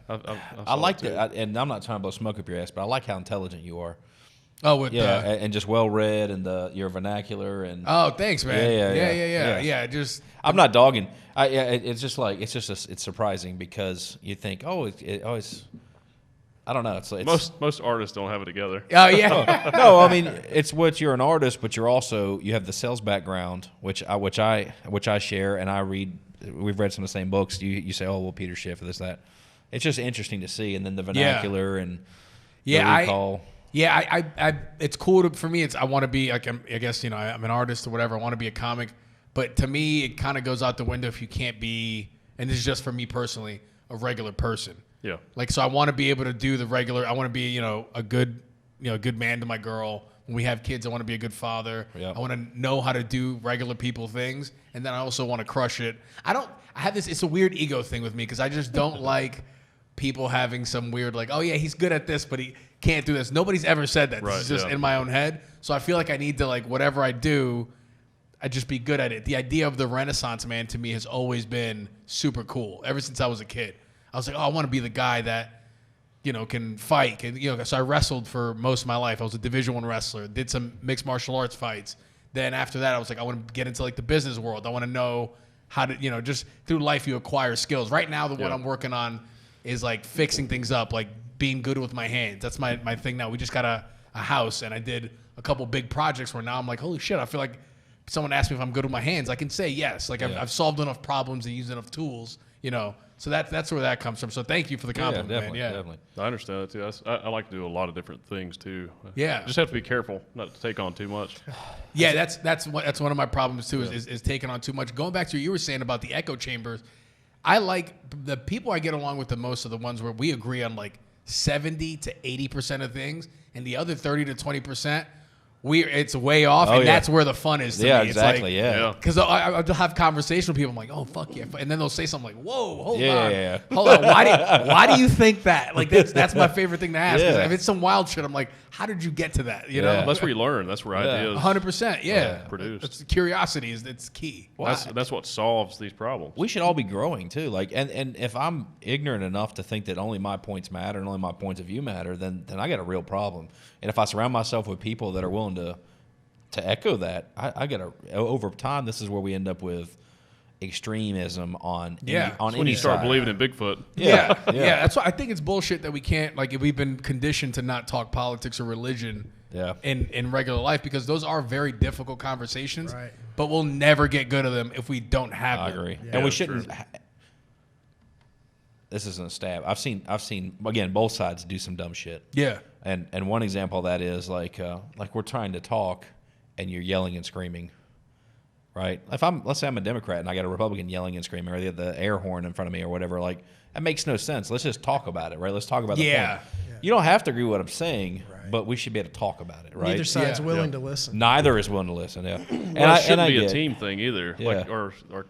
I like that, and I'm not trying to blow smoke up your ass, but I like how intelligent you are. Oh, and just well read, and your vernacular, and oh, thanks, man. Yeah. Just I'm not dogging. It's just it's surprising because you think, it's I don't know. It's most artists don't have it together. Oh yeah. No, I mean it's what you're an artist, but you have the sales background, which I share, and I read. We've read some of the same books. You say, oh well, Peter Schiff, this that. It's just interesting to see, and then the vernacular and the recall. It's cool for me. I want to be like I'm an artist or whatever. I want to be a comic, but to me, it kind of goes out the window if you can't be. And this is just for me personally, a regular person. Yeah. Like so, I want to be able to do the regular. I want to be a good man to my girl. When we have kids, I want to be a good father. Yeah. I want to know how to do regular people things, and then I also want to crush it. I have this. It's a weird ego thing with me because I just don't like people having some weird like, oh yeah, he's good at this, but he can't do this. Nobody's ever said that. Right, This is just in my own head. So I feel like I need to like whatever I do, I just be good at it. The idea of the Renaissance man to me has always been super cool. Ever since I was a kid, I was like, oh, I want to be the guy that can fight. And so I wrestled for most of my life. I was a Division I wrestler. Did some mixed martial arts fights. Then after that, I was like, I want to get into like the business world. I want to know how to just through life you acquire skills. Right now, the one I'm working on is like fixing things up, like being good with my hands. That's my thing now. We just got a house, and I did a couple big projects where now I'm like, holy shit, I feel like someone asked me if I'm good with my hands. I can say yes. Like I've solved enough problems and used enough tools, So that's where that comes from. So thank you for the compliment, man. Yeah, definitely. I understand that too. I like to do a lot of different things too. Yeah. Just have to be careful not to take on too much. Yeah, that's one of my problems too is taking on too much. Going back to what you were saying about the echo chambers, I like the people I get along with the most are the ones where we agree on like 70 to 80% of things, and the other 30 to 20%. It's way off, and that's where the fun is to me. Exactly, it's like, because I'll have conversation with people. I'm like, oh, fuck yeah. And then they'll say something like, whoa, hold on. Hold on. Why do you think that? Like, that's my favorite thing to ask. If it's some wild shit, I'm like, how did you get to that? You know? That's where you learn. That's where ideas 100%, produced. It's curiosity it's key. That's what solves these problems. We should all be growing too. Like, and if I'm ignorant enough to think that only my points matter and only my points of view matter, then I got a real problem. And if I surround myself with people that are willing to echo that, I got over time. This is where we end up with extremism on when you start believing in Bigfoot. Yeah. That's why I think it's bullshit that we can't we've been conditioned to not talk politics or religion. In regular life, because those are very difficult conversations. Right. But we'll never get good at them if we don't have them. I agree, Yeah. and we shouldn't. This isn't a stab. I've seen again both sides do some dumb shit. Yeah. And one example of that is like we're trying to talk, and you're yelling and screaming, right? Let's say I'm a Democrat and I got a Republican yelling and screaming, or the air horn in front of me or whatever. Like that makes no sense. Let's just talk about it, right? Let's talk about the point. You don't have to agree with what I'm saying, but we should be able to talk about it, right? Neither side's willing to listen. Neither is willing to listen. Yeah. Well, it shouldn't be a team thing either. Yeah. Like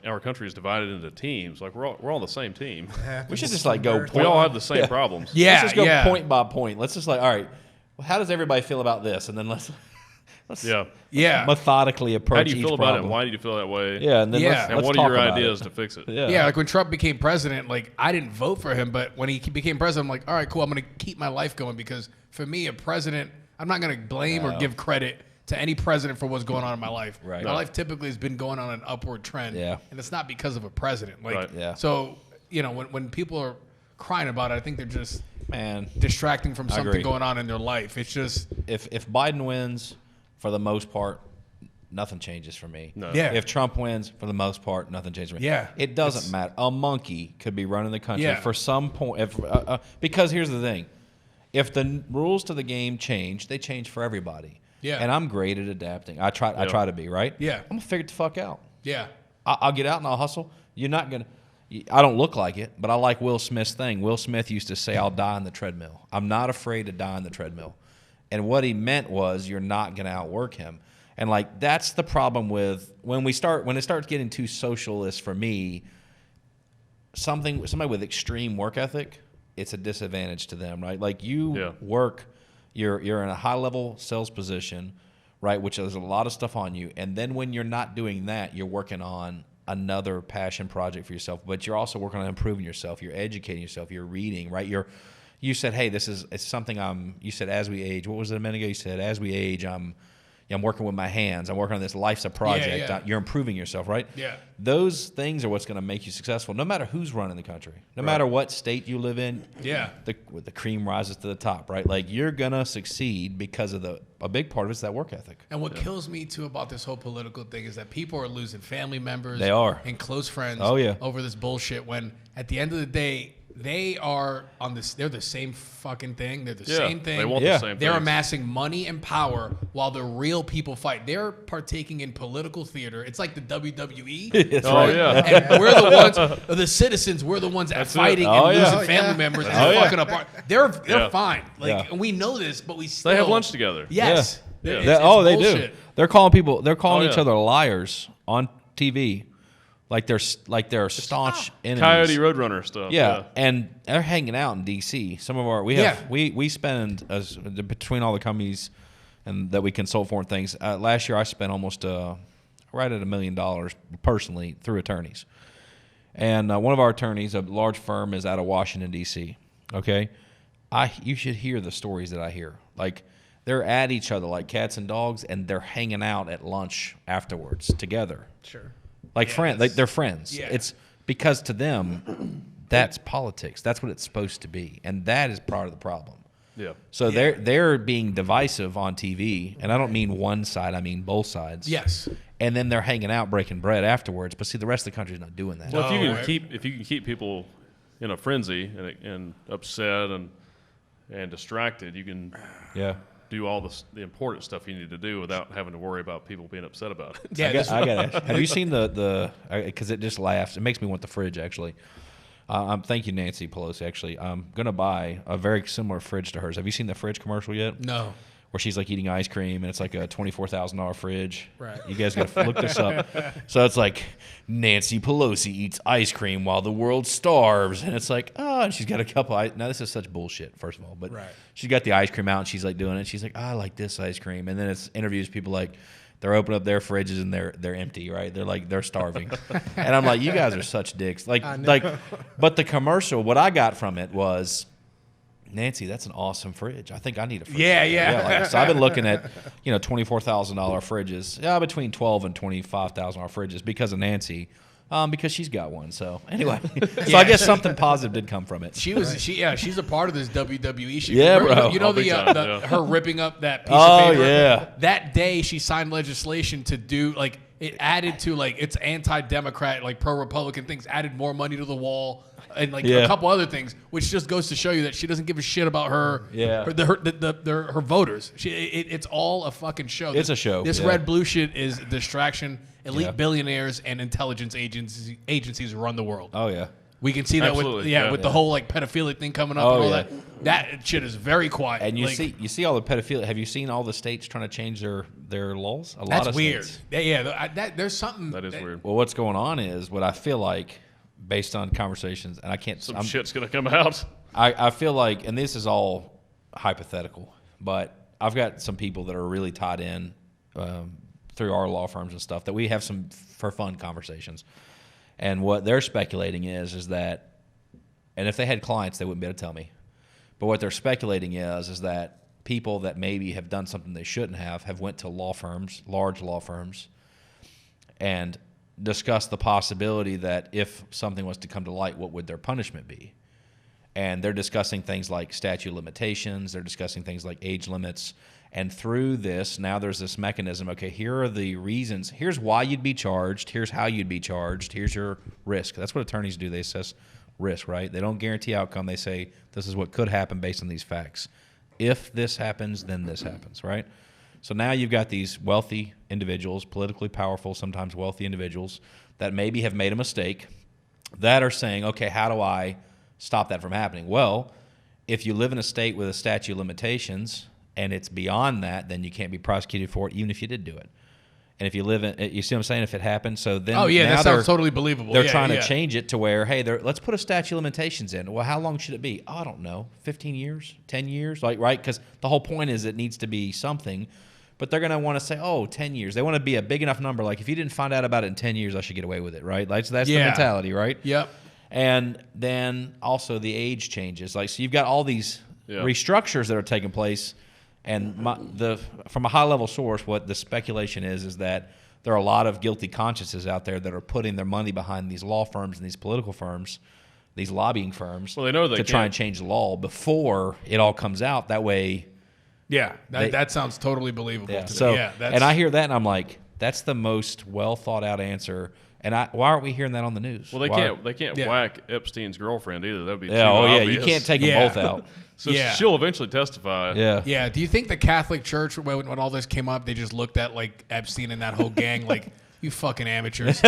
our country is divided into teams. Like we're all the same team. We should just like go. We all have the same problems. Let's just go point by point. Let's just like, all right, well, how does everybody feel about this? And then let's methodically approach. How do you feel about problem. it? Why do you feel that way? Yeah, and then and what are your ideas to fix it? Yeah, like when Trump became president, like I didn't vote for him, but when he became president, I'm like, all right, cool, I'm going to keep my life going, because for me, a president, I'm not going to blame or give credit to any president for what's going on in my life. Right. My life typically has been going on an upward trend, and it's not because of a president. Like, so when people are crying about it, I think they're just distracting from something going on in their life. It's just if Biden wins, for the most part, nothing changes for me. No. Yeah. If Trump wins, for the most part, nothing changes for me. Yeah. It doesn't matter. A monkey could be running the country for some point. Because here's the thing. If the rules to the game change, they change for everybody. Yeah. And I'm great at adapting. I try to be, right? Yeah. I'm going to figure it the fuck out. Yeah. I'll get out and I'll hustle. You're not going to. I don't look like it, but I like Will Smith's thing. Will Smith used to say, I'll die on the treadmill. I'm not afraid to die on the treadmill. And what he meant was you're not going to outwork him. And like that's the problem with when it starts getting too socialist for me, somebody with extreme work ethic, it's a disadvantage to them, right? Like you work, you're in a high level sales position, right, which there's a lot of stuff on you. And then when you're not doing that, you're working on another passion project for yourself, but you're also working on improving yourself. You're educating yourself. You're reading, right? You said, hey, it's something you said as we age. What was it a minute ago? You said, as we age, I'm working with my hands. I'm working on this. Life's a project. Yeah. You're improving yourself, right? Yeah. Those things are what's going to make you successful, no matter who's running the country, no matter what state you live in. Yeah. The cream rises to the top, right? Like, you're going to succeed because of a big part of it's that work ethic. And what kills me, too, about this whole political thing is that people are losing family members. They are. And close friends over this bullshit when, at the end of the day, they are on this. They're the same fucking thing. They're the same thing. They want the same They're things. amassing money and power while the real people fight. They're partaking in political theater. It's like the WWE. That's Oh, right. yeah. And we're the ones, the citizens. We're the ones that fighting and losing family members and fucking apart. They're fine. Like, and we know this, but we still. They have lunch together. Yes. Yeah. It's They do. bullshit. They're calling people. They're calling each yeah. other liars on TV, like they're staunch enemies. Coyote Roadrunner stuff. Yeah, and they're hanging out in D.C. Some of our we spend between all the companies and that we consult for and things. Last year I spent almost right at $1 million personally through attorneys, and one of our attorneys, a large firm, is out of Washington D.C. Okay, you should hear the stories that I hear. Like, they're at each other like cats and dogs, and they're hanging out at lunch afterwards together. Sure. Like friends, like they're friends. Yeah. It's because to them, that's politics. That's what it's supposed to be, and that is part of the problem. Yeah. So they're being divisive on TV, and I don't mean one side. I mean both sides. Yes. And then they're hanging out, breaking bread afterwards. But see, the rest of the country's not doing that. Well, if you No, can keep people in a frenzy and upset and distracted, you can Yeah. do all the important stuff you need to do without having to worry about people being upset about it. Yeah. I got it. Have you seen the because it just laughs. It makes me want the fridge, actually. Thank you, Nancy Pelosi, actually. I'm going to buy a very similar fridge to hers. Have you seen the fridge commercial yet? No. Where she's like eating ice cream, and it's like a $24,000 fridge. Right. You guys got to look this up. So it's like, Nancy Pelosi eats ice cream while the world starves. And it's like, oh, and she's got a couple. Now, this is such bullshit, first of all. But she's got the ice cream out, and she's like doing it. She's like, oh, I like this ice cream. And then it's interviews people like, they're opening up their fridges and they're empty, right? They're starving. And I'm like, you guys are such dicks. But the commercial, what I got from it was, Nancy, that's an awesome fridge. I think I need a fridge. Yeah. So I've been looking at, $24,000 fridges, between $12,000 and $25,000 fridges because of Nancy, because she's got one. So anyway, I guess something positive did come from it. She's a part of this WWE shit. Yeah, Remember, bro. You know her ripping up that piece of paper. Oh yeah. That day she signed legislation to do it added to it's anti-democrat, pro-Republican things, added more money to the wall and a couple other things, which just goes to show you that she doesn't give a shit about her her voters. It's all a fucking show. It's a show. This red blue shit is distraction. Elite billionaires and intelligence agencies run the world. Oh yeah. We can see that Absolutely, with the whole pedophilic thing coming up and all that. That shit is very quiet. And you see all the pedophilia. Have you seen all the states trying to change their laws? A lot of weird. states. There's something That is weird. Well, what's going on is what I feel like, based on conversations, and I can't. Some shit's gonna come out. I feel like, and this is all hypothetical, but I've got some people that are really tied in through our law firms and stuff that we have some for fun conversations. And what they're speculating is that, and if they had clients, they wouldn't be able to tell me. But what they're speculating is that people that maybe have done something they shouldn't have went to law firms, large law firms, and discussed the possibility that if something was to come to light, what would their punishment be? And they're discussing things like statute of limitations. They're discussing things like age limits. And through this, now there's this mechanism. Okay, here are the reasons. Here's why you'd be charged. Here's how you'd be charged. Here's your risk. That's what attorneys do. They assess risk, right? They don't guarantee outcome. They say this is what could happen based on these facts. If this happens, then this happens, right? So now you've got these wealthy individuals, politically powerful, sometimes wealthy individuals that maybe have made a mistake that are saying, okay, how do I stop that from happening? Well, if you live in a state with a statute of limitations and it's beyond that, then you can't be prosecuted for it, even if you did do it. And if you live in, you see what I'm saying? If it happened, so then that sounds totally believable. They're trying to change it to where, hey, let's put a statute of limitations in. Well, how long should it be? Oh, I don't know, 15 years, 10 years, right? Because the whole point is it needs to be something. but they're going to want to say, oh, 10 years. They want to be a big enough number. Like, if you didn't find out about it in 10 years, I should get away with it, right? Like, so that's the mentality, right? Yep. And then also the age changes. Like, so you've got all these restructures that are taking place. And from a high-level source, what the speculation is that there are a lot of guilty consciences out there that are putting their money behind these law firms and these political firms, these lobbying firms, Well, they know they to try and change the law before it all comes out. That way, that sounds totally believable. yeah. To So, me. and I hear that, and I'm like, that's the most well thought out answer. And why aren't we hearing that on the news? Well, they can't whack Epstein's girlfriend either. That'd be too you obvious. can't take them both out. So she'll eventually testify. Yeah. Do you think the Catholic Church, when all this came up, they just looked at like Epstein and that whole gang like, you fucking amateurs?